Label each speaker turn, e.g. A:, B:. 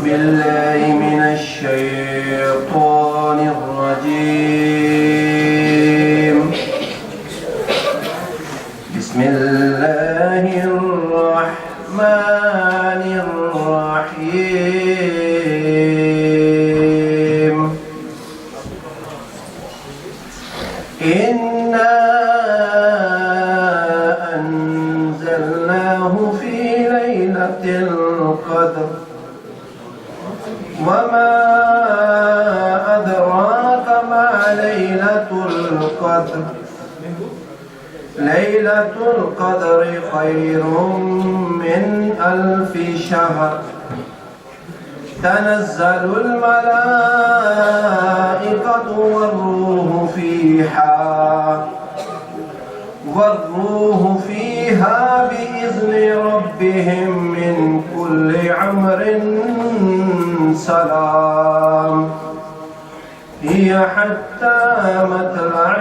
A: بالله من الشيطان الرجيم. بسم الله الرحمن الرحيم. إنا أنزلناه في ليلة القدر وما أدراك ما ليلة القدر. ليلة القدر خير من 1000 شهر. تنزل الملائكة والروح فيها بإذن ربهم من كل أمر سلام. هي حتى مطلع